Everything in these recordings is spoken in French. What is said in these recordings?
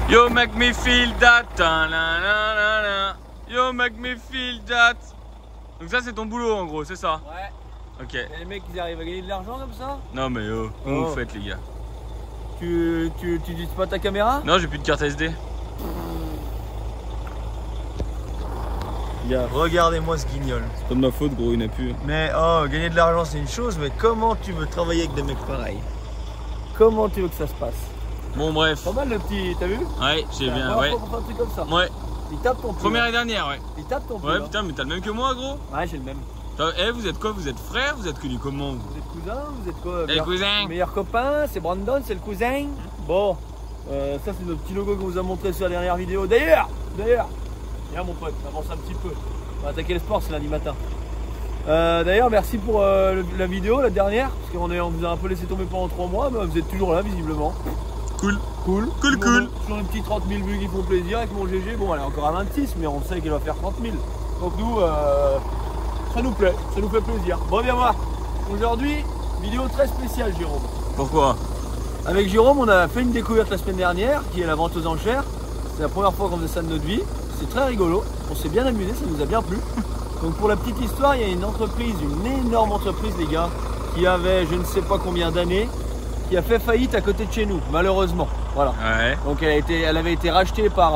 You make me feel that. You make me feel that. Donc ça c'est ton boulot en gros, c'est ça? Ouais. Ok. Et les mecs ils arrivent à gagner de l'argent comme ça? Non mais comment vous faites les gars? Tu utilises pas ta caméra? Non, j'ai plus de carte SD. Regardez-moi ce guignol. C'est pas de ma faute gros, il n'a plus. Mais oh, gagner de l'argent c'est une chose, mais comment tu veux travailler avec des mecs pareils? Comment tu veux que ça se passe? Bon bref. Pas mal le petit, t'as vu? Ouais, j'ai bien, ouais. Pour faire un truc comme ça. Ouais. Il tape ton pull. Première et dernière, ouais. Il tape ton pull. Ouais putain, mais t'as le même que moi gros? Ouais, j'ai le même. Eh, vous êtes quoi? Vous êtes frères? Vous êtes connus comment vous? Vous êtes cousins? Vous êtes quoi? Les cousins. Meilleur copain, c'est Brandon, c'est le cousin. Bon, ça c'est notre petit logo qu'on vous a montré sur la dernière vidéo. D'ailleurs, viens mon pote, avance un petit peu. On va attaquer le sport, c'est lundi matin. D'ailleurs, merci pour la vidéo, la dernière, parce qu'on vous a un peu laissé tomber pendant 3 mois, mais vous êtes toujours là visiblement. Cool. Cool. Toujours les petits 30 000 vues qui font plaisir avec mon GG. Bon, elle est encore à 26, mais on sait qu'elle va faire 30 000. Donc nous, ça nous plaît, ça nous fait plaisir. Bon, viens voir. Aujourd'hui, vidéo très spéciale, Jérôme. Pourquoi? Avec Jérôme, on a fait une découverte la semaine dernière, qui est la vente aux enchères. C'est la première fois qu'on faisait ça de notre vie. C'est très rigolo. On s'est bien amusé, ça nous a bien plu. Donc pour la petite histoire, il y a une entreprise, une énorme entreprise, les gars, qui avait je ne sais pas combien d'années, qui a fait faillite à côté de chez nous, malheureusement. Voilà. Ouais. Donc elle avait été rachetée par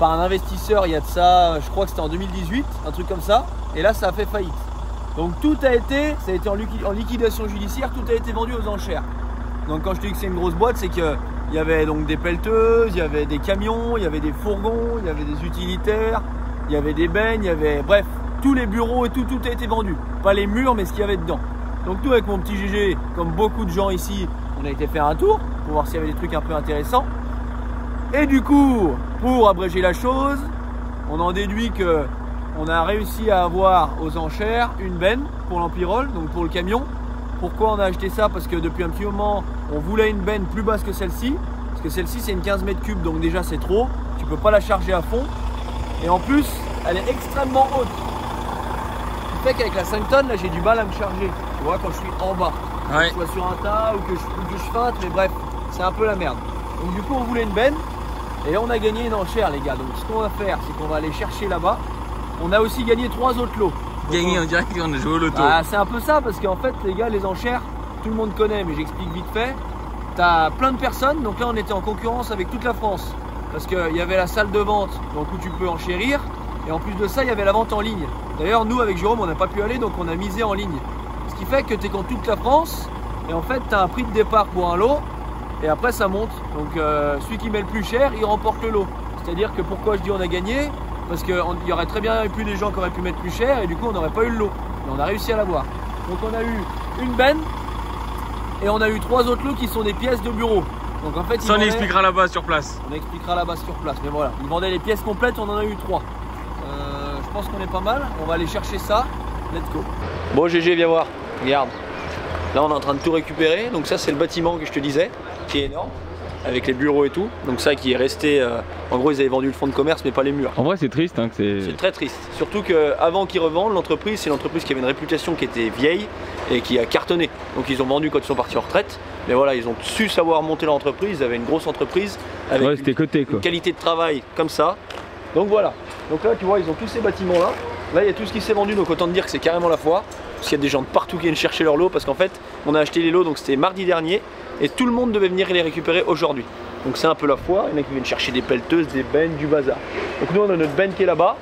un investisseur il y a de ça, je crois que c'était en 2018, un truc comme ça. Et là, ça a fait faillite. Donc ça a été en liquidation judiciaire, tout a été vendu aux enchères. Donc quand je te dis que c'est une grosse boîte, c'est qu'il y avait donc des pelleteuses, il y avait des camions, il y avait des fourgons, il y avait des utilitaires, il y avait des bennes, il y avait, bref, tous les bureaux et tout a été vendu. Pas les murs, mais ce qu'il y avait dedans. Donc nous, avec mon petit GG, comme beaucoup de gens ici, on a été faire un tour pour voir s'il y avait des trucs un peu intéressants. Et du coup, pour abréger la chose, on en déduit que on a réussi à avoir aux enchères une benne pour l'Empirol, donc pour le camion. Pourquoi on a acheté ça? Parce que depuis un petit moment, on voulait une benne plus basse que celle-ci. Parce que celle-ci, c'est une 15 mètres cubes, donc déjà c'est trop. Tu peux pas la charger à fond. Et en plus, elle est extrêmement haute. Ce qui fait qu'avec la 5 tonnes, là, j'ai du mal à me charger. Tu vois, quand je suis en bas. Ouais. Que je sois sur un tas ou que je feinte, mais bref, c'est un peu la merde. Donc du coup, on voulait une benne. Et on a gagné une enchère, les gars. Donc ce qu'on va faire, c'est qu'on va aller chercher là-bas. On a aussi gagné 3 autres lots. Gagné, on dirait qu'on a joué au loto. Ah, c'est un peu ça, parce qu'en fait, les gars, les enchères, tout le monde connaît, mais j'explique vite fait. T'as plein de personnes, donc là, on était en concurrence avec toute la France. Parce qu'il y avait la salle de vente, donc où tu peux enchérir. Et en plus de ça, il y avait la vente en ligne. D'ailleurs, nous, avec Jérôme, on n'a pas pu aller, donc on a misé en ligne. Ce qui fait que tu es contre toute la France. Et en fait, tu as un prix de départ pour un lot. Et après, ça monte. Donc, celui qui met le plus cher, il remporte le lot. C'est-à-dire que pourquoi je dis on a gagné? Parce qu'il y aurait très bien eu des gens qui auraient pu mettre plus cher et du coup on n'aurait pas eu le lot. Mais on a réussi à l'avoir. Donc on a eu une benne et on a eu 3 autres lots qui sont des pièces de bureau. Donc en fait, ça on expliquera là-bas sur place. On expliquera là-bas sur place. Mais voilà, ils vendaient les pièces complètes, on en a eu 3. Je pense qu'on est pas mal. On va aller chercher ça. Let's go. Bon GG, viens voir. Regarde. Là on est en train de tout récupérer. Donc ça c'est le bâtiment que je te disais, qui est énorme. Avec les bureaux et tout, donc ça qui est resté, en gros ils avaient vendu le fonds de commerce mais pas les murs. En vrai c'est triste hein, que c'est très triste, surtout qu'avant qu'ils revendent l'entreprise, c'est l'entreprise qui avait une réputation qui était vieille et qui a cartonné. Donc ils ont vendu quand ils sont partis en retraite, mais voilà ils ont su savoir monter leur entreprise, ils avaient une grosse entreprise avec une qualité de travail comme ça. Donc voilà, donc là tu vois ils ont tous ces bâtiments là, là il y a tout ce qui s'est vendu, donc autant te dire que c'est carrément la foire. Parce qu'il y a des gens de partout qui viennent chercher leur lot, parce qu'en fait on a acheté les lots, donc c'était mardi dernier. Et tout le monde devait venir les récupérer aujourd'hui. Donc c'est un peu la foire, il y en a qui viennent chercher des pelleteuses, des bennes, du bazar. Donc nous on a notre benne qui est là-bas.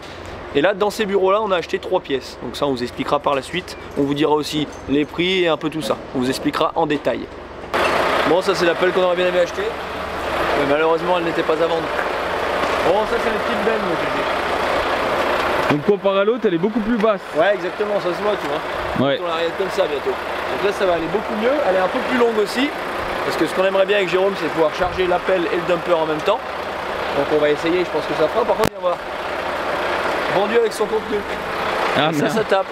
Et là dans ces bureaux là on a acheté 3 pièces. Donc ça on vous expliquera par la suite. On vous dira aussi les prix et un peu tout ça. On vous expliquera en détail. Bon ça c'est la pelle qu'on aurait bien aimé acheter. Mais malheureusement elle n'était pas à vendre. Bon ça c'est les petites bennes moi j'ai dit. Donc comparé à l'autre elle est beaucoup plus basse. Ouais exactement, ça se voit tu vois. Ouais. On va arriver comme ça bientôt. Donc là ça va aller beaucoup mieux, elle est un peu plus longue aussi. Parce que ce qu'on aimerait bien avec Jérôme, c'est pouvoir charger la pelle et le dumper en même temps. Donc on va essayer, je pense que ça fera. Par contre, viens voir. Vendu avec son contenu. Ah, ça tape.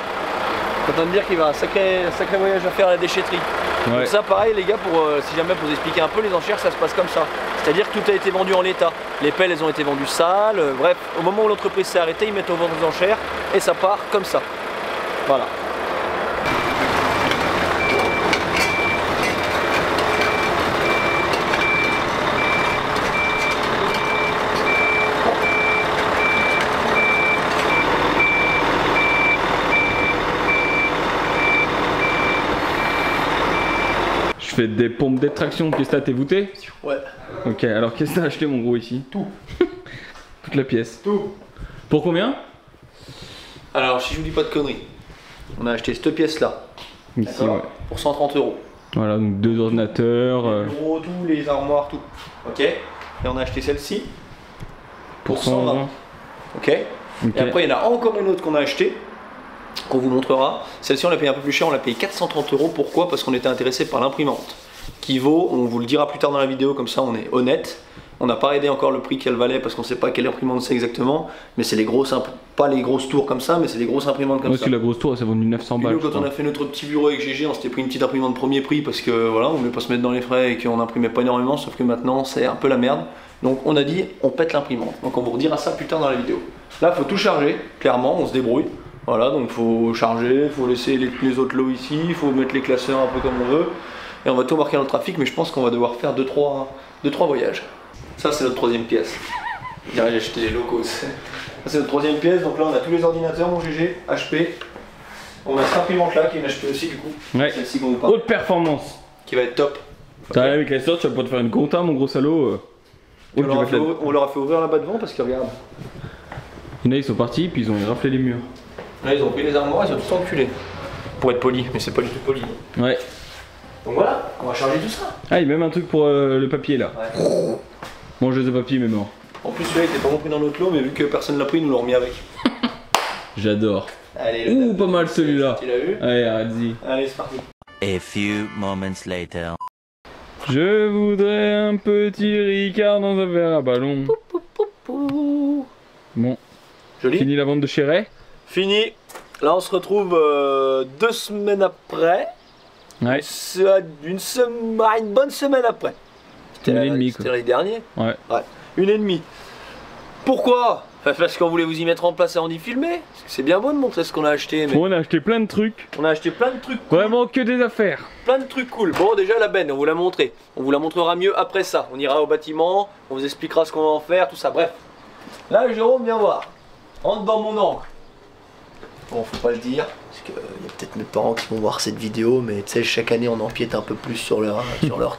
Content de dire qu'il va un sacré voyage à faire à la déchetterie. Ouais. Donc ça pareil les gars, si jamais pour vous expliquer un peu, les enchères ça se passe comme ça. C'est-à-dire que tout a été vendu en l'état. Les pelles elles ont été vendues sales. Bref, au moment où l'entreprise s'est arrêtée, ils mettent au vente aux enchères et ça part comme ça. Voilà. Je fais des pompes d'extraction. Qu'est-ce que t'as, t'es voûté? Ouais. Ok, alors qu'est-ce que t'as acheté mon gros ici? Tout. Toute la pièce. Tout. Pour combien? Alors, si je vous dis pas de conneries, on a acheté cette pièce-là. Ici, ouais. Pour 130 €. Voilà, donc 2 ordinateurs. Les bureaux, tous les armoires, tout. Ok. Et on a acheté celle-ci pour 120. Ok. Ok. Et après, il y en a encore une autre qu'on a acheté, qu'on vous montrera. Celle-ci, on l'a payé un peu plus cher, on l'a payé 430 €. Pourquoi? Parce qu'on était intéressé par l'imprimante. Qui vaut, on vous le dira plus tard dans la vidéo, comme ça on est honnête. On n'a pas aidé encore le prix qu'elle valait parce qu'on ne sait pas quelle imprimante c'est exactement. Mais c'est les grosses, pas les grosses tours comme ça, mais c'est les grosses imprimantes comme Moi ça. aussi, la grosse tour, elle s'est vendue 900 balles. Nous, quand on a fait notre petit bureau avec GG, on s'était pris une petite imprimante premier prix parce que voilà, on ne voulait pas se mettre dans les frais et qu'on n'imprimait pas énormément, sauf que maintenant c'est un peu la merde. Donc on a dit, on pète l'imprimante. Donc on vous redira ça plus tard dans la vidéo. Là, il faut tout charger, clairement, on se débrouille. Voilà, donc il faut charger, il faut laisser les autres lots ici, il faut mettre les classeurs un peu comme on veut. Et on va tout marquer dans le trafic, mais je pense qu'on va devoir faire 2-3 voyages. Ça, c'est notre troisième pièce. Je dirais, j'ai acheté les locaux. Ça, c'est notre troisième pièce. Donc là, on a tous les ordinateurs, mon GG, HP. On a cette imprimante là qui est une HP aussi, du coup. Ouais. Celle-ci qu'on vous parle. Haute performance. Qui va être top. T'as avec les sortes, tu vas pas te faire une compta, mon gros salaud. On leur a fait ouvrir là-bas devant parce que regarde. Il y en a, ils sont partis, puis ils ont raflé les murs. Là, ils ont pris les armoires, ils ont tout enculé. Pour être poli, mais c'est pas du tout poli. Ouais. Donc voilà, on va charger tout ça. Ah, il y a même un truc pour le papier là. Ouais. Manger de papier, mais mort. En plus, celui-là, il était pas compris dans notre lot, mais vu que personne l'a pris, ils nous l'ont remis avec. J'adore. Allez, Ouh, pas mal celui-là. Tu l'as vu? Allez, arrête-y. Allez, c'est parti. A few moments later. Je voudrais un petit Ricard dans un verre à ballon. Bon, Joli. fini la vente de Chéret. Fini. Là, on se retrouve 2 semaines après. Ouais. Une bonne semaine après. Une et demie, quoi. C'était l'année dernière. Ouais. Ouais. 1,5. Pourquoi? Parce qu'on voulait vous y mettre en place et en y filmer. Parce que c'est bien beau de montrer ce qu'on a acheté. Mais Bon, on a acheté plein de trucs. on a acheté plein de trucs cool. Vraiment que des affaires. Plein de trucs cool. Bon, déjà la benne, on vous l'a montré. On vous la montrera mieux après ça. On ira au bâtiment, on vous expliquera ce qu'on va en faire, tout ça. Bref. Là, Jérôme, viens voir. Entre dans mon angle. Bon, faut pas le dire, parce qu'il y a peut-être mes parents qui vont voir cette vidéo, mais tu sais, chaque année, on empiète un peu plus sur leur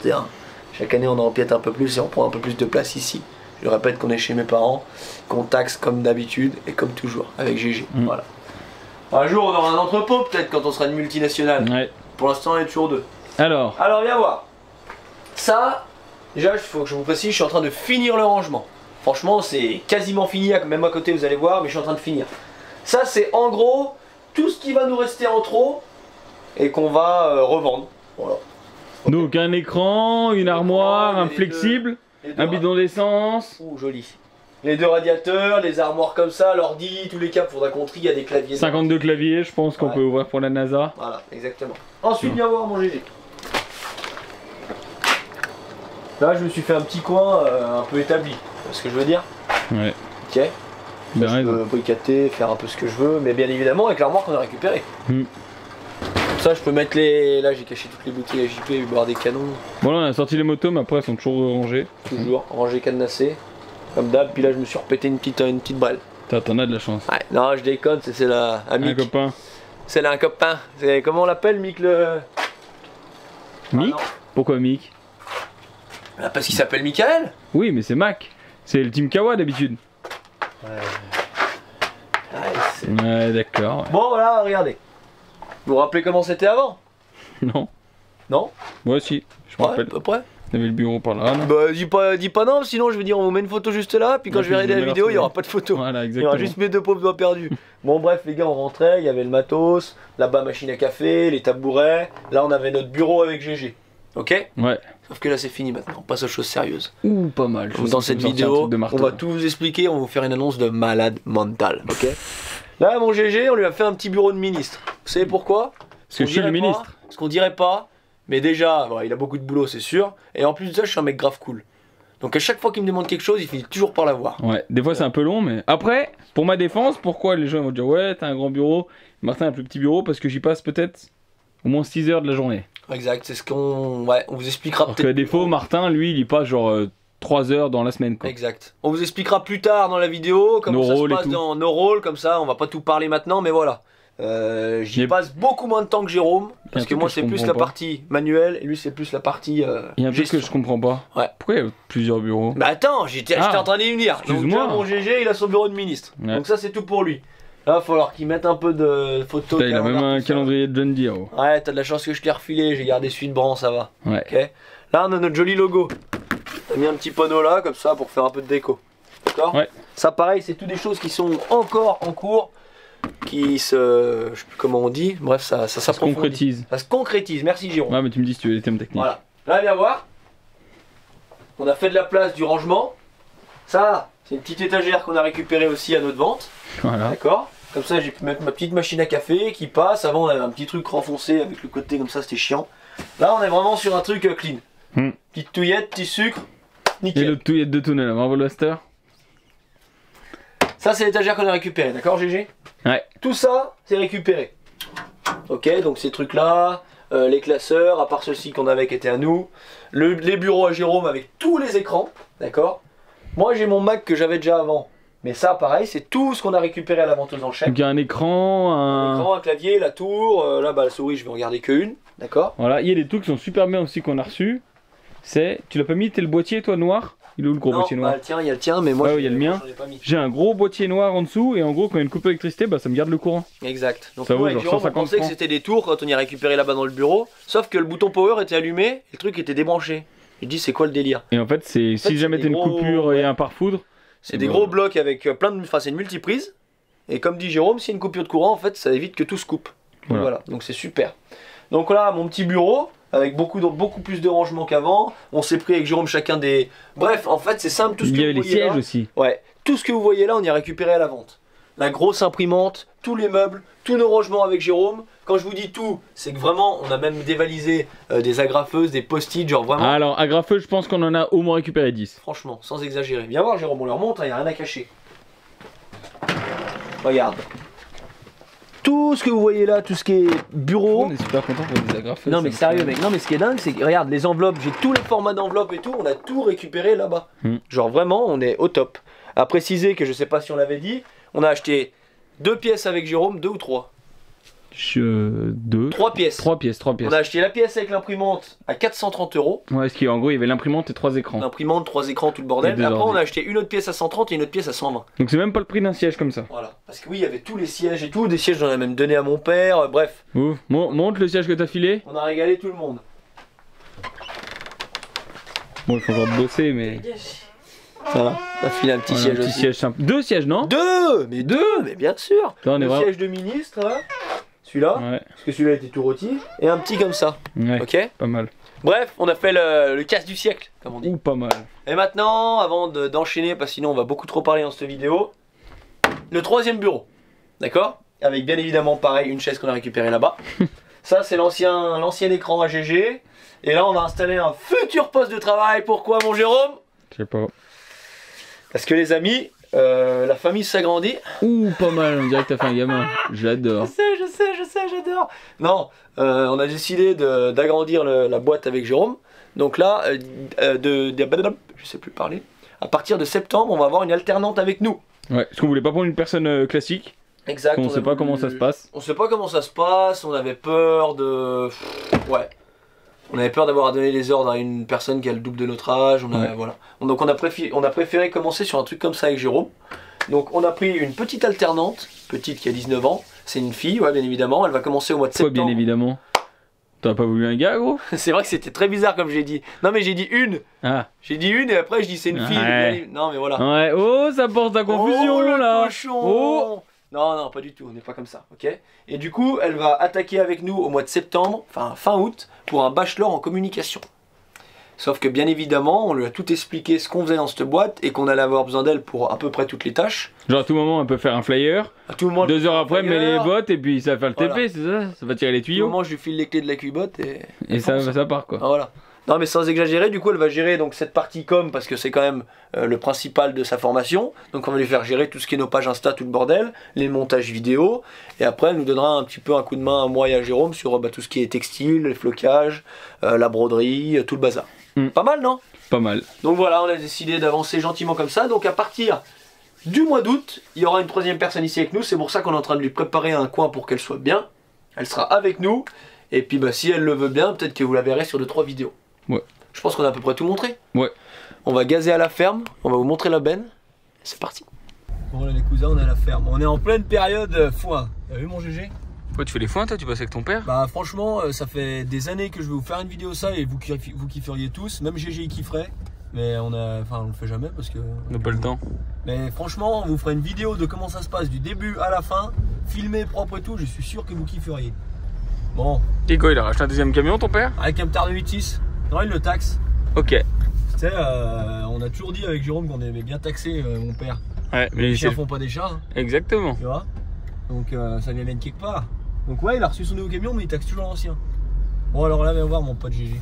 terrain. Chaque année, on empiète un peu plus et on prend un peu plus de place ici. Je répète qu'on est chez mes parents, qu'on taxe comme d'habitude et comme toujours, avec GG. Voilà. Un jour, on aura un entrepôt, peut-être, quand on sera une multinationale. Ouais. Pour l'instant, on est toujours 2. Alors, Alors, viens voir. Ça, déjà, il faut que je vous précise, je suis en train de finir le rangement. Franchement, c'est quasiment fini, même à côté, vous allez voir, mais je suis en train de finir. Ça, c'est en gros tout ce qui va nous rester en trop et qu'on va revendre. Voilà. donc un écran, une armoire, un les flexible, Les deux un bidon d'essence. Ouh, joli. Les 2 radiateurs, les armoires comme ça, l'ordi, tous les câbles, faudra qu'on trie, il y a des claviers. 52 claviers, je pense qu'on Ouais. peut ouvrir pour la NASA. Voilà, exactement. Ensuite, viens voir mon GG. Là, je me suis fait un petit coin un peu établi. C'est ce que je veux dire. Ouais. Ok. Bien Je raison. peux bricater, faire un peu ce que je veux, mais bien évidemment avec l'armoire qu'on a récupérée. Hmm. Ça, je peux mettre les. Là, j'ai caché toutes les bouteilles à JP, boire des canons, Bon, là, on a sorti les motos, mais après, elles sont toujours rangées. toujours rangé, cadenassé, comme d'hab. Puis là, je me suis repété une petite brêle. T'en as de la chance. Ouais, non, je déconne, c'est la Un Mick. copain. C'est là un copain. C'est comment on l'appelle, Mick le. Mick Ah, non. Pourquoi Mick? Ah, parce qu'il s'appelle Michael. Oui, mais c'est Mac. C'est le Team Kawa d'habitude. Ouais, d'accord. Ouais. Bon, voilà, regardez. Vous vous rappelez comment c'était avant? Non. Non? Moi aussi, je me Ouais, à rappelle. peu près. Il y avait le bureau par là. là. Bah, dis pas non, sinon je veux dire, on vous met une photo juste là, puis quand Ouais, je vais puis regarder je la mets vidéo, la il y aura photo. pas de photo. Voilà, Il y exactement. aura juste mes 2 pauvres doigts perdus. Bon, bref, les gars, on rentrait, il y avait le matos, là-bas, machine à café, les tabourets. Là, on avait notre bureau avec GG. Ok? Ouais. Sauf que là, c'est fini maintenant, on passe aux choses sérieuses. Ouh, pas mal. Je Donc, sens dans que cette je vais sortir un vidéo, truc de marteau. on va tout vous expliquer, on va vous faire une annonce de malade mental. Ok? Là, mon GG, on lui a fait un petit bureau de ministre. Vous savez pourquoi? Parce que je suis le ministre. Ce qu'on dirait pas, mais déjà, bon, il a beaucoup de boulot, c'est sûr. Et en plus de ça, je suis un mec grave cool. Donc à chaque fois qu'il me demande quelque chose, il finit toujours par l'avoir. Ouais, des fois c'est un peu long, mais après, pour ma défense, pourquoi les gens vont dire ouais, t'as un grand bureau, Martin a un plus petit bureau, parce que j'y passe peut-être au moins 6 heures de la journée. Exact, c'est ce qu'on. Ouais, on vous expliquera Alors que peut-être. à défaut, Martin, lui, il y passe genre 3 heures dans la semaine, quoi. Exact. On vous expliquera plus tard dans la vidéo comment Nos ça se rôles et passe tout. dans nos rôles, comme ça, on va pas tout parler maintenant, mais voilà. J'y passe beaucoup moins de temps que Jérôme, parce que moi c'est plus la pas. partie manuelle et lui c'est plus la partie Il y a un truc gestion. que je comprends pas. Ouais. Pourquoi il y a plusieurs bureaux? Bah attends, j'étais en train d'y venir. Donc Excuse-moi. là, mon GG il a son bureau de ministre. Ouais. Donc ça c'est tout pour lui. Là il va falloir qu'il mette un peu de photos. Putain, il a même calendar, un tout ça. calendrier de John Deere. Oh. Ouais, t'as de la chance que je t'ai refilé, j'ai gardé celui de Bran, ça va. Ouais. Ok. Là on a notre joli logo. T'as mis un petit panneau là comme ça pour faire un peu de déco. D'accord? Ouais. Ça pareil, c'est toutes des choses qui sont encore en cours, qui se... je sais plus comment on dit, bref ça Ça se s'approfondit. concrétise. Ça se concrétise, merci Jérôme. Ouais, mais tu me dis si tu veux les thèmes techniques. Voilà. Là viens voir. On a fait de la place, du rangement. Ça, c'est une petite étagère qu'on a récupérée aussi à notre vente. Voilà. D'accord? Comme ça j'ai pu mettre ma petite machine à café qui passe. Avant on avait un petit truc renfoncé avec le côté comme ça, c'était chiant. Là on est vraiment sur un truc clean. Petite touillette, petit sucre, Et nickel. le touillette de tunnel, la Marvel Master. Ça c'est l'étagère qu'on a récupérée, d'accord GG? Ouais. Tout ça c'est récupéré. Ok, donc ces trucs là, les classeurs, à part ceux-ci qu'on avait qui étaient à nous, les bureaux à Jérôme avec tous les écrans, d'accord? Moi j'ai mon Mac que j'avais déjà avant, mais ça pareil, c'est tout ce qu'on a récupéré à la vente aux enchères. Donc il y a un écran, un... L'écran, un clavier, la tour, là bah la souris je vais en garder qu'une, d'accord? Voilà, il y a des trucs qui sont super bien aussi qu'on a reçus. C'est... Tu l'as pas mis, t'es le boîtier toi noir? Il est où le gros Non, boîtier noir? bah, il y a le tien, mais moi Ouais, il y a le mien. j'en ai pas mis. J'ai un gros boîtier noir en dessous et en gros quand il y a une coupe d'électricité, bah ça me garde le courant. Exact. Donc Ça nous vaut avec genre Jérôme, on 150 pensait que francs. c'était des tours quand on y a récupéré là-bas dans le bureau, sauf que le bouton power était allumé et le truc était débranché. Je dis c'est quoi le délire? Et en fait, si c'est jamais des t'as une gros- coupure et un pare-foudre, C'est Et des ben, gros blocs avec plein de... Enfin c'est une multiprise. Et comme dit Jérôme, s'il y a une coupure de courant, en fait ça évite que tout se coupe. Donc, voilà. Donc c'est super. Donc là mon petit bureau, avec beaucoup plus de rangement qu'avant. On s'est pris avec Jérôme chacun des... Bref, en fait c'est simple, tout ce il que y avait vous les voyez sièges là. aussi. Ouais, tout ce que vous voyez là, on y a récupéré à la vente. La grosse imprimante, tous les meubles, tous nos rangements avec Jérôme. Quand je vous dis tout, c'est que vraiment, on a même dévalisé des agrafeuses, des post-it, genre vraiment, Alors, agrafeux, je pense qu'on en a au moins récupéré 10. franchement, sans exagérer. Viens voir Jérôme, on leur montre, il n'y a rien à cacher. Regarde. Tout ce que vous voyez là, tout ce qui est bureau. On est super content pour des agrafeux. Non ça mais me sérieux fait- mec, non mais ce qui est dingue c'est que regarde les enveloppes, j'ai tous les formats d'enveloppes et tout, on a tout récupéré là-bas. Genre vraiment on est au top. À préciser que je sais pas si on l'avait dit, on a acheté 2 pièces avec Jérôme, 2 ou 3? 2. 3 pièces. 3 pièces, 3 pièces. On a acheté la pièce avec l'imprimante à 430 €. Ouais, ce qui en gros, il y avait l'imprimante et 3 écrans. L'imprimante, 3 écrans, tout le bordel. Et deux Après on ordi. a acheté une autre pièce à 130 et une autre pièce à 120. Donc c'est même pas le prix d'un siège comme ça. Voilà. Parce que oui, il y avait tous les sièges et tout, des sièges j'en ai même donné à mon père, bref, Ouf. Montre le siège que t'as filé. on a régalé tout le monde. Bon, il faut genre bosser, mais. Voilà, on a filé un petit Voilà, siège un petit aussi. siège simple. 2 sièges, non? 2 Mais 2 Mais bien sûr. Là, on est Le vraiment. siège de ministre, là. Celui-là, Ouais, parce que celui-là était tout rôti, et un petit comme ça, ouais, ok? pas mal. Bref, on a fait le casse du siècle, comme on dit. Ou pas mal. Et maintenant, avant d'enchaîner, parce que sinon on va beaucoup trop parler dans cette vidéo, le 3e bureau, d'accord? Avec bien évidemment, pareil, une chaise qu'on a récupérée là-bas. Ça, c'est l'ancien écran AGG, et là on va installer un futur poste de travail. Pourquoi, mon Jérôme? Je sais pas. Parce que les amis, la famille s'agrandit. Ouh, pas mal, on dirait que t'as fait un gamin. Je l'adore. Je sais, j'adore. Non, on a décidé d'agrandir la boîte avec Jérôme. Donc là, je sais plus parler. À partir de septembre, on va avoir une alternante avec nous. Ouais, parce qu'on voulait pas prendre une personne classique. Exact. On a sait pas voulu- comment ça se passe. On sait pas comment ça se passe. On avait peur de. Ouais. On avait peur d'avoir à donner les ordres à une personne qui a le double de notre âge. Voilà. Donc on a préféré commencer sur un truc comme ça avec Jérôme. Donc on a pris une petite alternante, petite qui a 19 ans. C'est une fille, ouais, bien évidemment. Elle va commencer au mois de Quoi, septembre. bien évidemment. T'as pas voulu un gars, gros? C'est vrai que c'était très bizarre comme j'ai dit. Non mais j'ai dit une. Ah. J'ai dit une et après je dis c'est une fille. Ouais. Non mais voilà. Ouais, oh, ça porte à confusion, Oh, le là. cochon. Oh. Non, pas du tout, on n'est pas comme ça, ok? Et du coup, elle va attaquer avec nous au mois de septembre, enfin fin août, pour un bachelor en communication. Sauf que bien évidemment, on lui a tout expliqué ce qu'on faisait dans cette boîte et qu'on allait avoir besoin d'elle pour à peu près toutes les tâches. Genre, à tout moment, on peut faire un flyer. À tout moment, 2 heures après, elle met les D'ailleurs, bottes et puis ça va faire le TP, Voilà. c'est ça? Ça va tirer les à tout tuyaux. moment, je lui file les clés de la cubotte et Et ça part, quoi. Ah, voilà. Non mais sans exagérer, du coup elle va gérer donc cette partie com parce que c'est quand même le principal de sa formation. Donc on va lui faire gérer tout ce qui est nos pages Insta, tout le bordel, les montages vidéo. Et après elle nous donnera un petit peu un coup de main à moi et à Jérôme sur tout ce qui est textile, les flocages, la broderie, tout le bazar. Pas mal non? Pas mal. Donc voilà, on a décidé d'avancer gentiment comme ça. Donc à partir du mois d'août. Il y aura une troisième personne ici avec nous. C'est pour ça qu'on est en train de lui préparer un coin pour qu'elle soit bien. Elle sera avec nous. Et puis bah, si elle le veut bien, peut-être que vous la verrez sur 2-3 vidéos. Ouais. Je pense qu'on a à peu près tout montré. Ouais. On va gazer à la ferme. On va vous montrer la benne. C'est parti. Bon là les cousins, on est à la ferme. On est en pleine période foin. T'as vu mon GG? Ouais, tu fais les foins toi, tu passes avec ton père? Bah franchement, ça fait des années que je vais vous faire une vidéo ça et vous kifferiez tous. Même GG il kifferait. Mais on le fait jamais parce que... On n'a pas le temps. Mais franchement, on vous fera une vidéo de comment ça se passe du début à la fin. Filmé, propre et tout, je suis sûr que vous kifferiez. Bon. Et quoi, il a racheté un deuxième camion ton père? Avec un Camtar de 8.6. Non, il le taxe. Ok. Tu sais, on a toujours dit avec Jérôme qu'on aimait bien taxer mon père. Ouais, mais les chiens font pas des chats. Hein, exactement. tu vois. Donc ça vient de quelque part. Donc ouais, il a reçu son nouveau camion, mais il taxe toujours l'ancien. Bon alors là, viens voir mon pote GG.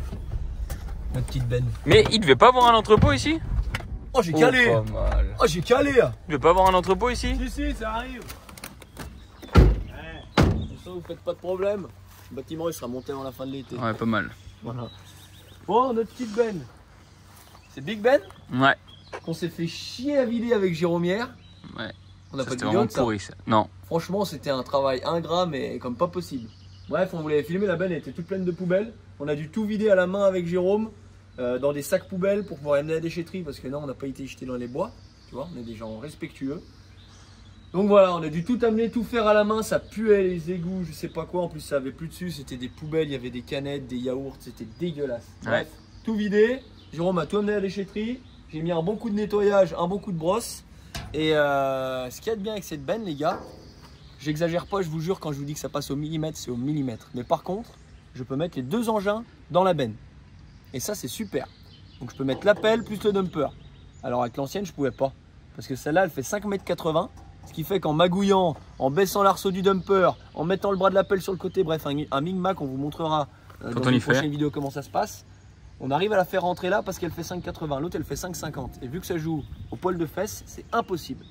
Ma petite benne. Mais il devait pas avoir un entrepôt ici? Oh j'ai calé. Pas mal. Oh j'ai calé. Il devait pas avoir un entrepôt ici? Si, ça arrive. Ouais. Ça vous faites pas de problème. Le bâtiment il sera monté avant la fin de l'été. Ouais, pas mal. Voilà. Bon, notre petite benne. C'est Big Ben Ouais. qu'on s'est fait chier à vider avec Jérôme hier. Ouais. On n'a Ça, pas de c'était vidéo vraiment de ça. pourri ça. Non. Franchement, c'était un travail ingrat, mais comme pas possible. Bref, on voulait filmer, la benne elle était toute pleine de poubelles. On a dû tout vider à la main avec Jérôme, dans des sacs poubelles pour pouvoir amener à la déchetterie, parce que non, on n'a pas été jeté dans les bois. Tu vois, on est des gens respectueux. Donc voilà, on a dû tout amener, tout faire à la main. Ça puait les égouts, je sais pas quoi. En plus, ça avait plus dessus. C'était des poubelles, il y avait des canettes, des yaourts. C'était dégueulasse. Bref, tout vidé. Jérôme a tout amené à la déchetterie. J'ai mis un bon coup de nettoyage, un bon coup de brosse. Et ce qu'il y a de bien avec cette benne, les gars, j'exagère pas, je vous jure, quand je vous dis que ça passe au millimètre, c'est au millimètre. Mais par contre, je peux mettre les deux engins dans la benne. Et ça, c'est super. Donc je peux mettre l'appel plus le dumper. Alors avec l'ancienne, je pouvais pas. Parce que celle-là, elle fait 5,80 m. Ce qui fait qu'en magouillant, en baissant l'arceau du dumper, en mettant le bras de l'appel sur le côté, bref, un micmac, on vous montrera dans une prochaine vidéo comment ça se passe. On arrive à la faire rentrer là parce qu'elle fait 5,80. L'autre, elle fait 5,50. Et vu que ça joue au poil de fesses, c'est impossible.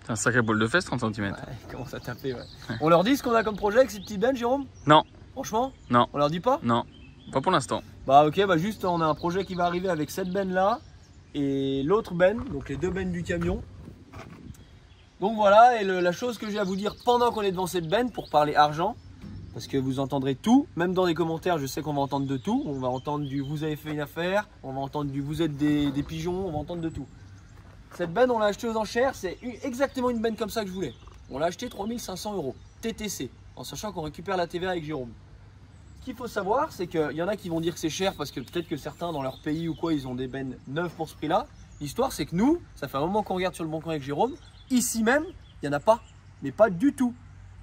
C'est un sacré bol de fesses, 30 cm. Ouais, comment ça taper, ouais. On leur dit ce qu'on a comme projet avec ces petites bennes, Jérôme? Non. Franchement? Non. On leur dit pas? Non. Pas pour l'instant. Bah ok, bah juste on a un projet qui va arriver avec cette benne là et l'autre benne, donc les deux bennes du camion. Donc voilà, et la chose que j'ai à vous dire pendant qu'on est devant cette benne pour parler argent, parce que vous entendrez tout, même dans les commentaires, je sais qu'on va entendre de tout. On va entendre du vous avez fait une affaire, on va entendre du vous êtes des pigeons, on va entendre de tout. Cette benne, on l'a achetée aux enchères, c'est exactement une benne comme ça que je voulais. On l'a achetée 3500 € TTC, en sachant qu'on récupère la TVA avec Jérôme. Ce qu'il faut savoir, c'est qu'il y en a qui vont dire que c'est cher parce que peut-être que certains dans leur pays ou quoi, ils ont des bennes neuves pour ce prix-là. L'histoire, c'est que nous, ça fait un moment qu'on regarde sur le bon coin avec Jérôme, ici même, il n'y en a pas, mais pas du tout.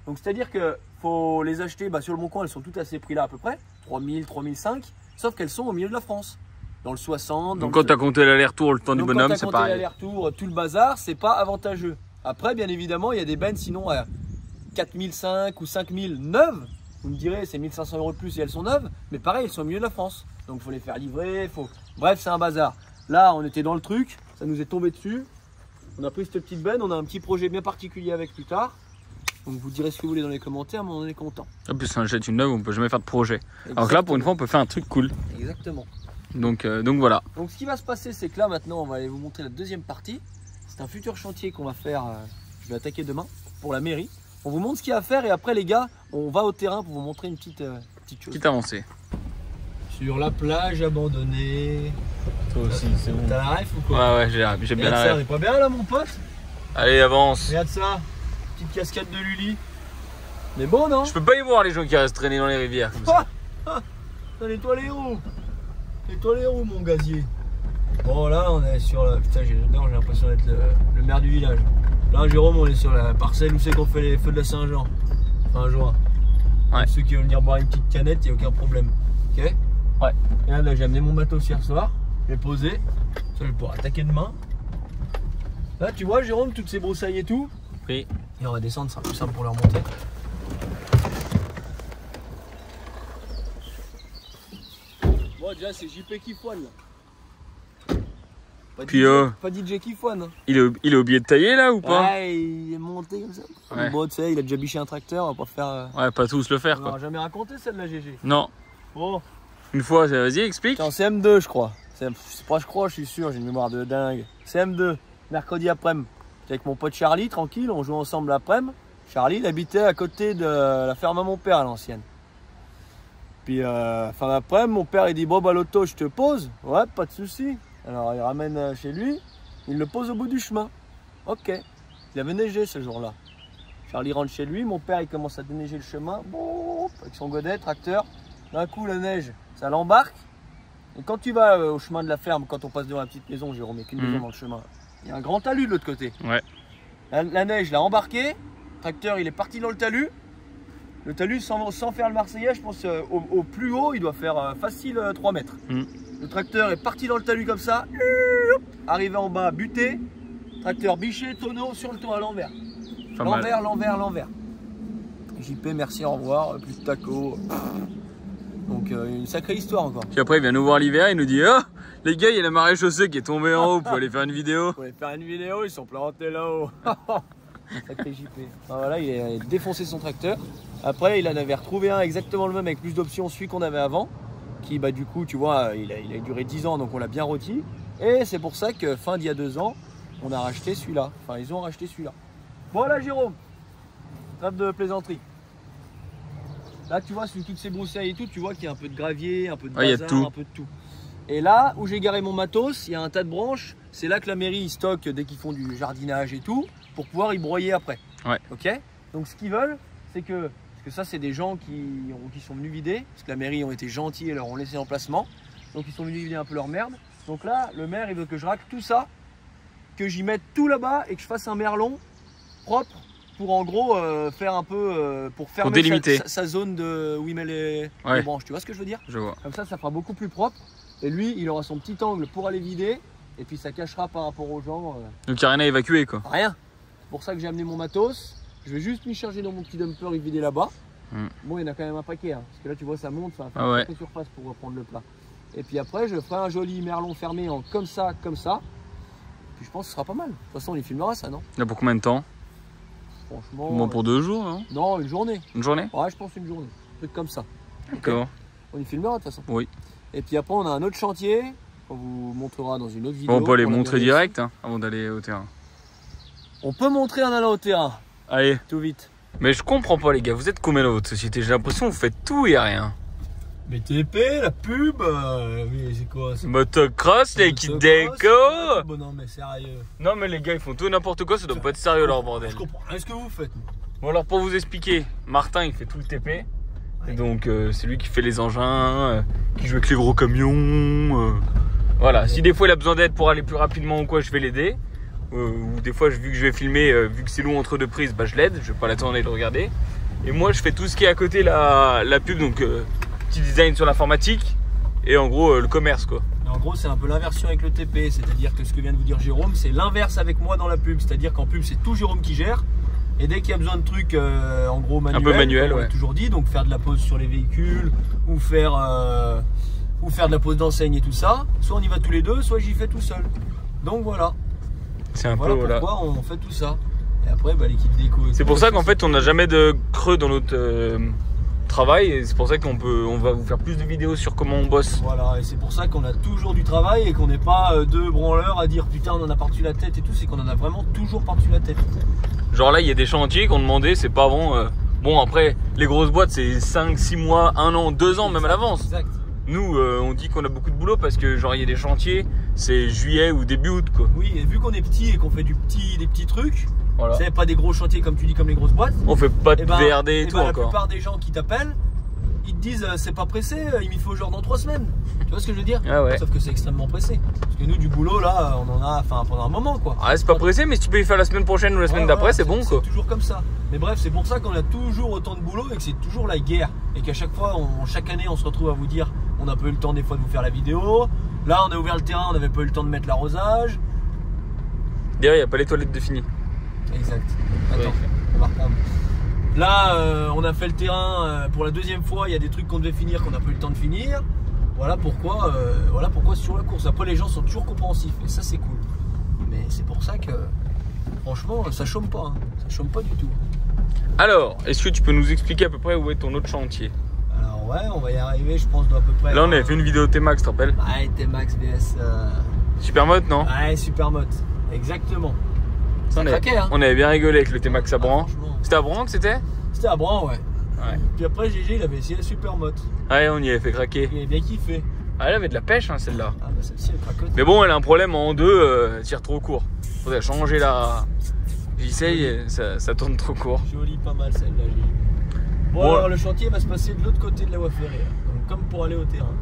Donc c'est-à-dire que faut les acheter sur le bon coin, elles sont toutes à ces prix-là à peu près, 3000, 3005, sauf qu'elles sont au milieu de la France, dans le 60. Donc quand tu as compté l'aller-retour, le temps du bonhomme, c'est pareil. L'aller-retour, tout le bazar, c'est pas avantageux. Après, bien évidemment, il y a des bennes sinon à 4005 ou 5000 neuves. Vous me direz, c'est 1500 € de plus et elles sont neuves, mais pareil, elles sont au milieu de la France. Donc il faut les faire livrer, bref, c'est un bazar. Là, on était dans le truc, ça nous est tombé dessus. On a pris cette petite benne, on a un petit projet bien particulier avec plus tard. Donc vous direz ce que vous voulez dans les commentaires, mais on est content. En plus, on achète une neuve, on peut jamais faire de projet. Exactement. Alors que là, pour une fois, on peut faire un truc cool. Exactement. Donc voilà. Donc ce qui va se passer, c'est que là maintenant, on va aller vous montrer la deuxième partie. C'est un futur chantier qu'on va faire, je vais attaquer demain pour la mairie. On vous montre ce qu'il y a à faire et après les gars, on va au terrain pour vous montrer une petite chose. Petite avancée. Sur la plage abandonnée. Toi aussi, c'est bon. T'as la ref ou quoi? Ouais, j'ai bien la ref. ref. On est pas bien là mon pote? Allez, avance. Regarde ça, petite cascade de Luli. Mais bon non? Je peux pas y voir les gens qui restent traînés dans les rivières comme ça. Nettoie les roues. Nettoie les roues mon gazier. Bon là on est sur la... Putain j'ai l'impression d'être le maire du village. Là Jérôme on est sur la parcelle où c'est qu'on fait les feux de la Saint-Jean. Fin juin. Ouais. Donc, ceux qui veulent venir boire une petite canette, il n'y a aucun problème. Ok? Ouais. Et là j'ai amené mon bateau hier soir. J'ai posé. Ça je vais pouvoir attaquer demain. Là tu vois Jérôme, toutes ces broussailles et tout. Oui. Et on va descendre, ça sera plus simple pour leur monter. Bon déjà c'est JP qui foine là. Pas DJ qui foine. Il est oublié de tailler là ou pas? Ouais, il est monté comme ça. Ouais. Bon tu sais, il a déjà biché un tracteur, on va pas faire... Ouais, pas tous le faire quoi. On n'a jamais raconté celle-là GG. Non. Bon. Une fois, vas-y explique. C'est en CM2 je crois. C'est pas je crois, je suis sûr, j'ai une mémoire de dingue. CM2, mercredi après-midi. J'étais avec mon pote Charlie, tranquille, on jouait ensemble l'après-midi. Charlie, il habitait à côté de la ferme à mon père à l'ancienne. Puis fin d'après-midi, mon père il dit bon bah l'auto je te pose. Ouais, pas de souci. Alors il ramène chez lui, il le pose au bout du chemin. Ok. Il avait neigé ce jour-là. Charlie rentre chez lui, mon père il commence à déneiger le chemin, bon, avec son godet, tracteur. D'un coup la neige, ça l'embarque. Et quand tu vas au chemin de la ferme, quand on passe devant la petite maison, Jérôme, il n'y a qu'une maison dans le chemin. Il y a un grand talus de l'autre côté. Ouais. La neige l'a embarqué, le tracteur il est parti dans le talus. Le talus sans faire le Marseillais, je pense au plus haut, il doit faire facile 3 mètres. Le tracteur est parti dans le talus comme ça, arrivé en bas, buté, tracteur biché, tonneau sur le toit à l'envers. L'envers. JP, merci, au revoir, plus de taco. Donc une sacrée histoire encore. Puis après il vient nous voir l'hiver, il nous dit oh les gars, il y a la marée chaussée qui est tombée en haut pour aller faire une vidéo. Pour aller faire une vidéo, ils sont plantés là-haut. Sacré JP. Enfin, voilà, il a défoncé son tracteur. Après, il en avait retrouvé un exactement le même avec plus d'options, celui qu'on avait avant. Qui, bah, du coup, tu vois, il a duré 10 ans, donc on l'a bien rôti. Et c'est pour ça que fin d'il y a 2 ans, on a racheté celui-là. Enfin, ils ont racheté celui-là. Voilà, Jérôme. Trêve de plaisanterie. Là, tu vois, celui qui s'est broussaillé et tout, tu vois qu'il y a un peu de gravier, un peu de bazar, un peu de tout. Et là, où j'ai garé mon matos, il y a un tas de branches. C'est là que la mairie stocke dès qu'ils font du jardinage et tout, pour pouvoir y broyer après. Ouais. Ok. Donc ce qu'ils veulent, c'est que, parce que ça c'est des gens qui sont venus vider, parce que la mairie ont été gentils et leur ont laissé l'emplacement. Donc ils sont venus vider un peu leur merde. Donc là, le maire il veut que je racle tout ça, que j'y mette tout là-bas et que je fasse un merlon propre pour en gros faire un peu pour fermer délimiter sa zone de où il met les branches. Tu vois ce que je veux dire? Je vois. Comme ça fera beaucoup plus propre. Et lui, il aura son petit angle pour aller vider. Et puis ça cachera par rapport aux gens. Donc il n'y a rien à évacuer quoi. Rien. C'est pour ça que j'ai amené mon matos. Je vais juste m'y charger dans mon petit dumper et vider là-bas. Bon, il y en a quand même un paquet. Hein, parce que là, tu vois, ça monte, ça va faire une sacrée surface pour reprendre le plat. Et puis après, je ferai un joli merlon fermé en comme ça, comme ça. Puis je pense que ce sera pas mal. De toute façon, on y filmera ça, non? Il y a pour combien de temps? Franchement. Bon, pour 2 jours, non? Non, une journée. Une journée? Ouais, je pense une journée. Un truc comme ça. D'accord. Okay. On y filmera de toute façon. Oui. Et puis après, on a un autre chantier qu'on vous montrera dans une autre vidéo. Bon, on peut les montrer direct hein, avant d'aller au terrain. On peut montrer en allant au terrain. Allez. Tout vite. Mais je comprends pas les gars, vous êtes combien dans votre société? J'ai l'impression que vous faites tout et rien. BTP, la pub, oui, c'est quoi? Motocross, l'équipe déco. Bon, non, mais sérieux. Non, mais les gars, ils font tout n'importe quoi, ça doit pas être sérieux leur bordel. Je comprends rien ce que vous faites. Bon, alors pour vous expliquer, Martin il fait tout le TP. Et donc, c'est lui qui fait les engins, qui joue avec les gros camions. Voilà, si des fois il a besoin d'aide pour aller plus rapidement ou quoi, je vais l'aider. Ou des fois, vu que je vais filmer, vu que c'est long entre 2 prises, bah je l'aide, je vais pas l'attendre et le regarder. Et moi, je fais tout ce qui est à côté la pub, donc petit design sur l'informatique et en gros le commerce quoi. En gros, c'est un peu l'inversion avec le TP, c'est-à-dire que ce que vient de vous dire Jérôme, c'est l'inverse avec moi dans la pub, c'est-à-dire qu'en pub, c'est tout Jérôme qui gère. Et dès qu'il y a besoin de trucs en gros manuels, un peu manuel, on l'a toujours dit, donc faire de la pose sur les véhicules ou faire de la pose d'enseigne et tout ça, soit on y va tous les deux, soit j'y fais tout seul. Donc voilà. C'est un voilà peu pourquoi on fait tout ça. Et après, bah, l'équipe déco. C'est pour ça qu'en fait, on n'a jamais de creux dans notre travail. Et c'est pour ça on va vous faire plus de vidéos sur comment on bosse. Voilà, et c'est pour ça qu'on a toujours du travail et qu'on n'est pas 2 branleurs à dire putain, on en a par-dessus la tête et tout. C'est qu'on en a vraiment toujours par-dessus la tête. Genre là, il y a des chantiers qu'on demandait, c'est pas avant. Bon, après, les grosses boîtes, c'est 5, 6 mois, 1 an, 2 ans, même à l'avance. Exact. Nous, on dit qu'on a beaucoup de boulot parce que genre il y a des chantiers, c'est juillet ou début août quoi. Oui, et vu qu'on est petit et qu'on fait des petits trucs, voilà. C'est pas des gros chantiers comme tu dis, comme les grosses boîtes. On fait pas de VRD et tout la encore. La plupart des gens qui t'appellent, ils te disent c'est pas pressé, il m'y faut genre dans 3 semaines. Tu vois ce que je veux dire? Ah ouais. Sauf que c'est extrêmement pressé. Parce que nous, du boulot là, on en a pendant un moment quoi. Ah, c'est pas pressé, mais si tu peux y faire la semaine prochaine ou la semaine d'après, c'est bon quoi. C'est toujours comme ça. Mais bref, c'est pour ça qu'on a toujours autant de boulot et que c'est toujours la guerre. Et qu'à chaque fois, chaque année, on se retrouve à vous dire on n'a pas eu le temps des fois de vous faire la vidéo. Là, on a ouvert le terrain, on n'avait pas eu le temps de mettre l'arrosage. Derrière, il n'y a pas les toilettes de fini. Exact. Attends, on va reprendre. Là, on a fait le terrain pour la 2e fois. Il y a des trucs qu'on devait finir qu'on n'a pas eu le temps de finir. Voilà pourquoi c'est sur la course. Après, les gens sont toujours compréhensifs et ça, c'est cool. Mais c'est pour ça que, franchement, ça chôme pas. Hein. Ça chôme pas du tout. Alors, est-ce que tu peux nous expliquer à peu près où est ton autre chantier? Alors ouais, on va y arriver, je pense, à peu près. Là, on avait fait une vidéo T-Max, tu te rappelles? Ouais, T-Max VS. Supermote, non? Ouais, Supermote, exactement. Ça craquait, hein. On avait bien rigolé avec le T-Max à Bran. Franchement. C'était à Bran que c'était? C'était à Bran, ouais. Ouais. Puis après, GG, il avait essayé la Supermoto. Ouais, on y avait fait craquer. Il avait bien kiffé. Ah, elle avait de la pêche, hein, celle-là. Ah, bah celle-ci, elle cracote. Mais bon, elle a un problème en deux, elle tire trop court. Faudrait changer la. J'essaye, ça tourne trop court. Jolie, pas mal celle-là, GG. Bon, Bon. alors le chantier va se passer de l'autre côté de la voie ferrée. Donc, comme pour aller au terrain.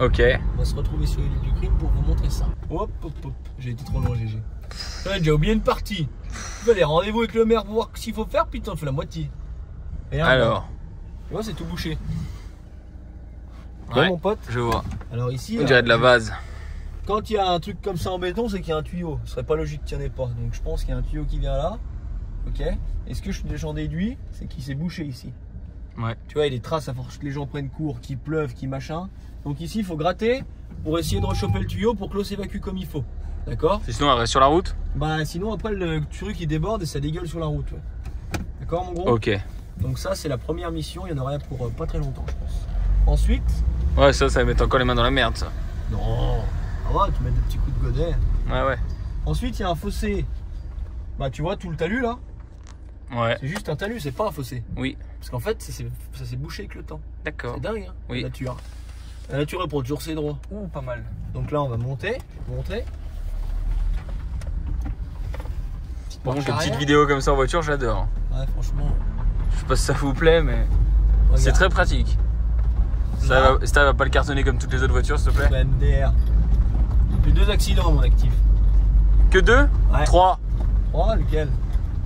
Ok. On va se retrouver sur les lieux du crime pour vous montrer ça. Hop, hop, hop. J'ai été trop loin, GG. J'ai déjà oublié une partie. Tu vas aller rendez-vous avec le maire pour voir ce qu'il faut faire, puis t'en fais la moitié. Et là, Alors. tu vois, c'est tout bouché. Ouais, Ouais, mon pote. je vois. Alors ici, On dirait de la vase. quand il y a un truc comme ça en béton, c'est qu'il y a un tuyau. Ce serait pas logique qu'il n'y en ait pas. Donc je pense qu'il y a un tuyau qui vient là. Ok. Et ce que j'en déduis, c'est qu'il s'est bouché ici. Ouais. Tu vois, il y a des traces à force que les gens prennent cours, qu'il pleuve, qu'il machin. Donc ici, il faut gratter pour essayer de rechoper le tuyau pour que l'eau s'évacue comme il faut. D'accord? Sinon, elle reste sur la route? Bah sinon après le truc il déborde et ça dégueule sur la route. Ouais. D'accord mon gros? Ok. Donc ça c'est la première mission, il y en aurait pour pas très longtemps je pense. Ensuite, Ouais, ça va mettre encore les mains dans la merde, ça. non, ah ouais, tu mets des petits coups de godet. Ouais, ouais. Ensuite il y a un fossé. Bah tu vois tout le talus là, Ouais. c'est juste un talus, c'est pas un fossé. Oui. Parce qu'en fait ça s'est bouché avec le temps. D'accord. C'est dingue hein, Oui. la nature. La nature elle prend toujours ses droits. Ouh, pas mal. Donc là on va monter, je vais vous montrer. Bon, Marche les petites arrière. vidéos comme ça en voiture, j'adore. Ouais franchement. Je sais pas si ça vous plaît, mais c'est Regarde. très pratique. Là. Ça va pas le cartonner comme toutes les autres voitures, s'il te plaît? Bah, MDR. J'ai eu 2 accidents à mon actif. Que deux? Ouais. Trois. Oh lequel?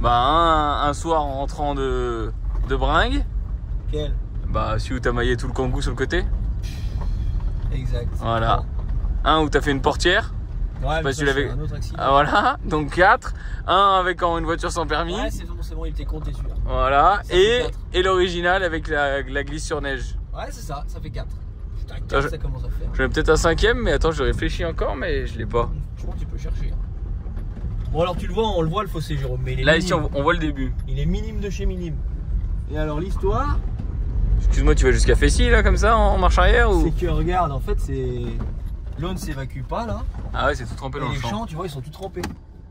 Bah, un soir en rentrant de Bringue. Quel? Bah, celui où t'as maillé tout le kangou sur le côté. Exact. Voilà. Un où t'as fait une portière. Ouais, pas mais si ça, tu l'avais- c'est un autre accident. Ah, voilà. Donc 4. Un avec une voiture sans permis. Ouais, c'est bon, il était compté celui-là. Voilà. Ça fait quatre. Et l'original avec la glisse sur neige. Ouais, c'est ça fait 4. Putain, 4, Ah, je- ça commence à faire. J'en ai peut-être un cinquième, mais attends, je réfléchis encore, mais je l'ai pas. Franchement, tu peux chercher. Bon, alors tu le vois, on le voit le fossé, Jérôme, mais il est Là, minime. ici, on voit le début. Il est minime de chez minime. Et alors, l'histoire, Excuse-moi, tu vas jusqu'à Fessy, là, comme ça, en marche arrière ou... c'est que, regarde, en fait, c'est. L'eau ne s'évacue pas là. Ah ouais, c'est tout trempé Et dans le les champ. champs, tu vois, ils sont tout trempés.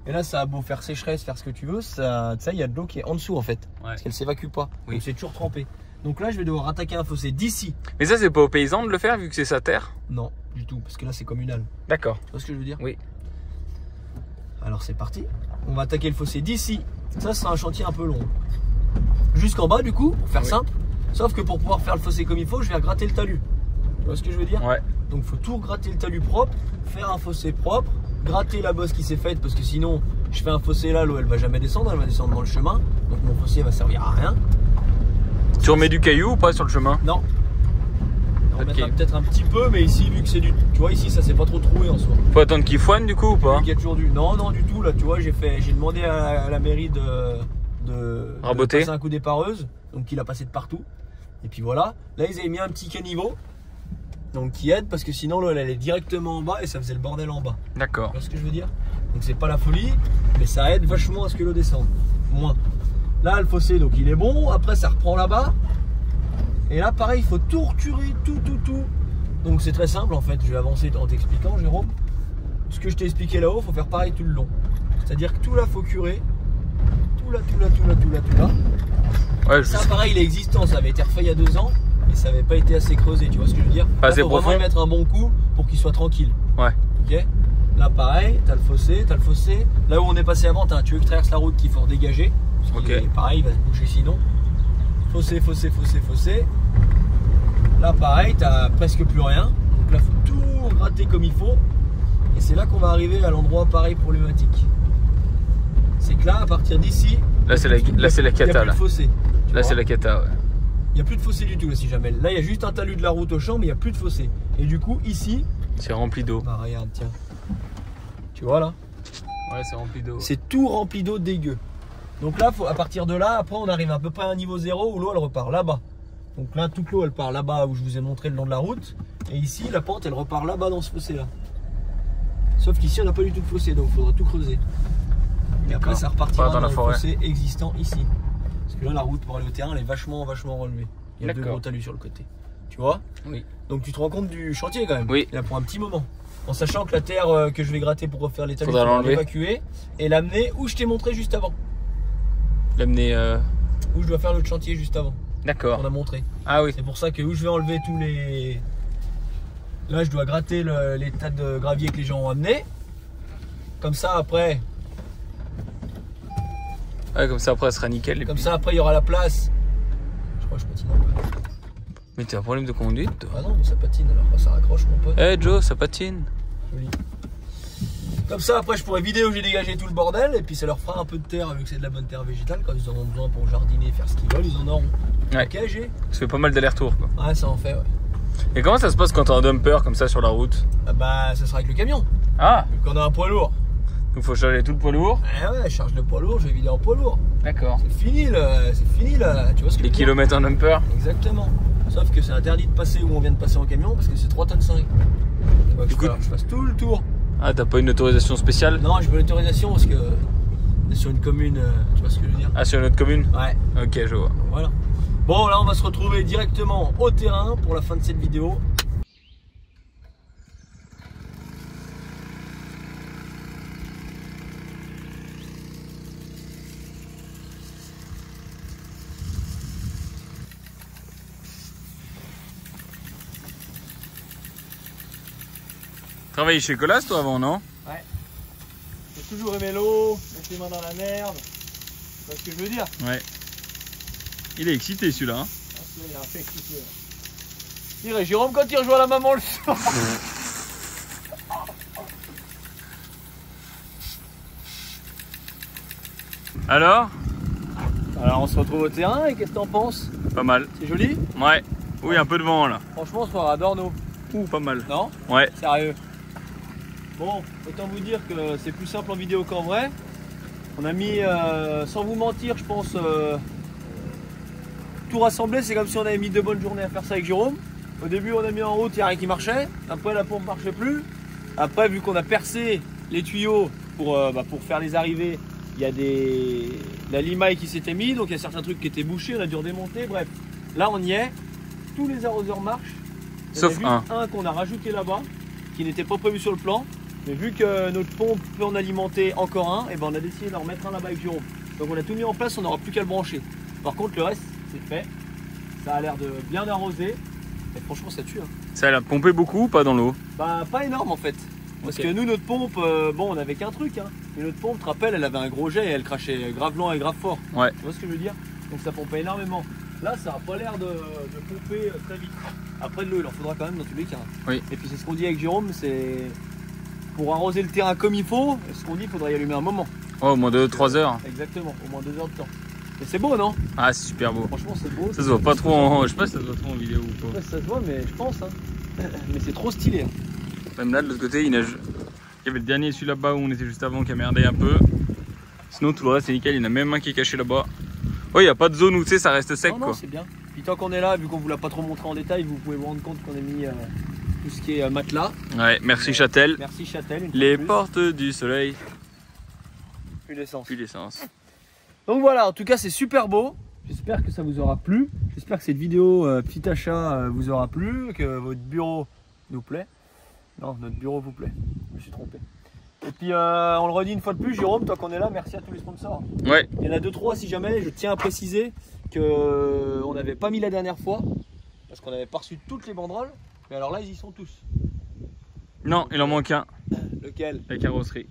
Et là, ça a beau faire sécheresse, faire ce que tu veux, ça, tu sais, il y a de l'eau qui est en dessous en fait. Ouais. Parce qu'elle s'évacue pas. Oui. Donc c'est toujours trempé. Donc là, je vais devoir attaquer un fossé d'ici. Mais ça, c'est pas aux paysans de le faire, vu que c'est sa terre? Non, du tout, parce que là, c'est communal. D'accord. Tu vois ce que je veux dire? Oui. Alors c'est parti. On va attaquer le fossé d'ici. Ça, c'est un chantier un peu long. Jusqu'en bas, du coup, pour faire Oui. simple. Sauf que pour pouvoir faire le fossé comme il faut, je vais gratter le talus. Tu vois ce que je veux dire? Ouais. Donc il faut tout gratter le talus propre, faire un fossé propre, gratter la bosse qui s'est faite, parce que sinon, je fais un fossé là, l'eau elle va jamais descendre, elle va descendre dans le chemin. Donc mon fossé va servir à rien. Tu remets du caillou ou pas sur le chemin? Non. On Ok. mettra peut-être un petit peu, mais ici, vu que c'est du. Tu vois, ici, ça s'est pas trop troué en soi. Faut attendre qu'il foine, du coup, ou pas? Il y a toujours du. Non, non, du tout. Là, tu vois, j'ai demandé à la mairie de Raboter. passer un coup d'épareuse. Donc, il a passé de partout. Et puis voilà. Là, ils avaient mis un petit caniveau. Donc, qui aide parce que sinon, l'eau, elle allait directement en bas et ça faisait le bordel en bas. D'accord. Tu vois ce que je veux dire? Donc, c'est pas la folie, mais ça aide vachement à ce que l'eau descende. Moins. Là, le fossé, donc il est bon. Après, ça reprend là-bas. Et là, pareil, il faut tout returer, tout. Donc, c'est très simple en fait. Je vais avancer en t'expliquant, Jérôme. Ce que je t'ai expliqué là-haut, il faut faire pareil tout le long. C'est-à-dire que tout là, faut curer. Tout là. Ouais, Ça, pareil, il est existant. Ça avait été refait il y a 2 ans. Et ça n'avait pas été assez creusé. Tu vois ce que je veux dire? Pas Là, assez faut vraiment profond. y mettre un bon coup pour qu'il soit tranquille. Ouais. Ok. Là, pareil, t'as le fossé. Là où on est passé avant, t'as un tuyau qui traverse la route qu'il faut redégager. Parce qu'il est pareil, il va se bouger sinon. Fossé. Là, pareil, t'as presque plus rien. Donc là, faut tout gratter comme il faut. Et c'est là qu'on va arriver à l'endroit pareil problématique. C'est que là, à partir d'ici, Là, c'est la il y a cata, plus là. de fossé. Tu Là, vois. c'est la cata, ouais. Il n'y a plus de fossé du tout, là, si jamais. Là, il y a juste un talus de la route au champ, mais il n'y a plus de fossé. Et du coup, ici, C'est rempli d'eau. bah regarde, tiens. Tu vois là? Ouais, c'est rempli d'eau. C'est tout rempli d'eau dégueu. Donc là, à partir de là, après on arrive à peu près à un niveau 0 où l'eau elle repart là-bas. Donc là, toute l'eau elle part là-bas où je vous ai montré le long de la route. Et ici, la pente elle repart là-bas dans ce fossé là. Sauf qu'ici on n'a pas du tout de fossé, donc il faudra tout creuser. Et après ça repartira Dans la le forêt. fossé existant ici. Parce que là, la route pour aller au terrain elle est vachement relevée. Il y a 2 D'accord. gros talus sur le côté. Tu vois? Oui. Donc tu te rends compte du chantier quand même. Oui. Là pour un petit moment. En sachant que la terre que je vais gratter pour refaire les talus, Faudra je vais l'enlever. l'évacuer et l'amener où je t'ai montré juste avant. L'amener. Où je dois faire l'autre chantier juste avant. D'accord. On a montré. Ah oui. C'est pour ça que où je vais enlever tous les. Là je dois gratter les tas de gravier que les gens ont amené. Comme ça après. Ouais, comme ça après, ça sera nickel. Comme ça après il y aura la place. Je crois que je patine un peu. Mais t'as un problème de conduite, toi? Ah non mais ça patine alors ça raccroche mon pote. Eh Joe, ça patine. Joli. Comme ça après je pourrais vider où j'ai dégagé tout le bordel et puis ça leur fera un peu de terre vu que c'est de la bonne terre végétale. Quand ils en ont besoin pour jardiner, faire ce qu'ils veulent, ils en auront. Ouais. Ok j'ai. Ça fait pas mal d'allers-retours, quoi. Ouais ça en fait ouais. Et comment ça se passe quand t'as un dumper comme ça sur la route? Ah bah ça sera avec le camion. Ah, Vu qu'on a un poids lourd. donc faut charger tout le poids lourd. Eh ouais, je charge le poids lourd, je vais vider en poids lourd. D'accord. C'est fini là, tu vois ce que je Les veux dire? kilomètres en dumper. Exactement. Sauf que c'est interdit de passer où on vient de passer en camion parce que c'est 3 tonnes 5. Tu vois que Du coup, je fasse tout le tour. Ah, t'as pas une autorisation spéciale? Non, je veux l'autorisation parce que on est sur une commune, tu vois ce que je veux dire? Ah, sur notre commune? Ouais, Ok, je vois. voilà. Bon, là on va se retrouver directement au terrain pour la fin de cette vidéo. Travaillé chez Colas, toi, avant, non? Ouais. J'ai toujours aimé l'eau, mettre les mains dans la merde. Tu vois ce que je veux dire? Ouais. Il est excité, celui-là, hein? Ah, celui-là, il a un fait excité, là. Je dirais, Jérôme, quand il rejoint la maman le soir. Alors? Alors on se retrouve au terrain et qu'est-ce que t'en penses? Pas mal. C'est joli? Ouais. Oui, un peu de vent, là. Franchement on se croirait à Dorno. Ouh, pas mal. Non? Ouais. Sérieux. Bon, autant vous dire que c'est plus simple en vidéo qu'en vrai. On a mis, sans vous mentir, je pense, tout rassemblé, c'est comme si on avait mis 2 bonnes journées à faire ça avec Jérôme. Au début on a mis en route, il n'y a rien qui marchait. Après la pompe ne marchait plus. Après vu qu'on a percé les tuyaux pour faire les arrivées, il y a la limaille qui s'était mise, donc il y a certains trucs qui étaient bouchés, on a dû redémonter, bref. Là on y est, tous les arroseurs marchent. Il y en a Sauf juste un qu'on a rajouté là-bas, qui n'était pas prévu sur le plan. Mais vu que notre pompe peut en alimenter encore un, et ben on a décidé d'en remettre un là-bas avec Jérôme. Donc on a tout mis en place, on n'aura plus qu'à le brancher. Par contre le reste c'est fait, ça a l'air de bien arroser, et franchement ça tue. Hein. Ça a pompé beaucoup ou pas dans l'eau? Bah pas énorme en fait. Parce que nous notre pompe, bon on avait qu'un truc, hein. Mais notre pompe, tu te rappelles, elle avait un gros jet et elle crachait grave loin et grave fort. Ouais. Tu vois ce que je veux dire? Donc ça pompait énormément. Là ça n'a pas l'air de pomper très vite. Après de l'eau il en faudra quand même dans tous les cas. Oui. Et puis c'est ce qu'on dit avec Jérôme, c'est pour arroser le terrain comme il faut, ce qu'on dit il faudra y allumer un moment. Oh, au moins 2-3 heures. Exactement, au moins 2 heures de temps. Et c'est beau non? Ah, c'est super beau. Franchement c'est beau. Ça se voit pas trop en... Je sais pas si ça se voit trop en vidéo ou Je sais pas. pas si ça se voit mais je pense hein. Mais c'est trop stylé. Hein. Même là, de l'autre côté, il neige. Il y avait le dernier, celui là-bas où on était juste avant qui a merdé un peu. Sinon, tout le reste, c'est nickel. Il y en a même un qui est caché là-bas. Ouais, il n'y a pas de zone où tu sais, ça reste sec Non, quoi. c'est bien. Puis tant qu'on est là, vu qu'on vous l'a pas trop montré en détail, vous pouvez vous rendre compte qu'on a mis tout ce qui est matelas. Ouais, merci Châtel. Merci Châtel. Une fois Les de plus. portes du soleil. Plus d'essence. Puis l'essence. Donc voilà, en tout cas c'est super beau. J'espère que ça vous aura plu. J'espère que cette vidéo petit achat vous aura plu, que votre bureau nous plaît. Non, notre bureau vous plaît. Je me suis trompé. Et puis on le redit une fois de plus, Jérôme, tant qu'on est là, merci à tous les sponsors. Ouais. Il y en a 2-3 si jamais. Je tiens à préciser que on n'avait pas mis la dernière fois parce qu'on n'avait pas reçu toutes les banderoles. Mais alors là, ils y sont tous. Non, il en manque un. Lequel? La carrosserie.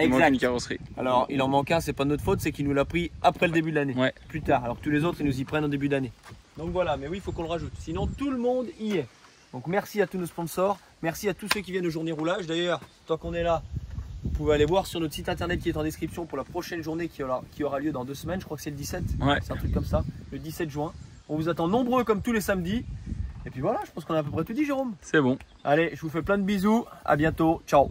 Il manque une carrosserie. Alors il en manque un, c'est pas de notre faute, c'est qu'il nous l'a pris après le début de l'année. Ouais. Plus tard, alors que tous les autres ils nous y prennent en début d'année. Donc voilà, mais oui, il faut qu'on le rajoute. Sinon tout le monde y est. Donc merci à tous nos sponsors, merci à tous ceux qui viennent aux journées roulage. D'ailleurs, tant qu'on est là, vous pouvez aller voir sur notre site internet qui est en description pour la prochaine journée qui aura lieu dans 2 semaines. Je crois que c'est le 17. Ouais. C'est un truc comme ça, le 17 juin. On vous attend nombreux comme tous les samedis. Et puis voilà, je pense qu'on a à peu près tout dit, Jérôme. C'est bon. Allez, je vous fais plein de bisous. À bientôt. Ciao.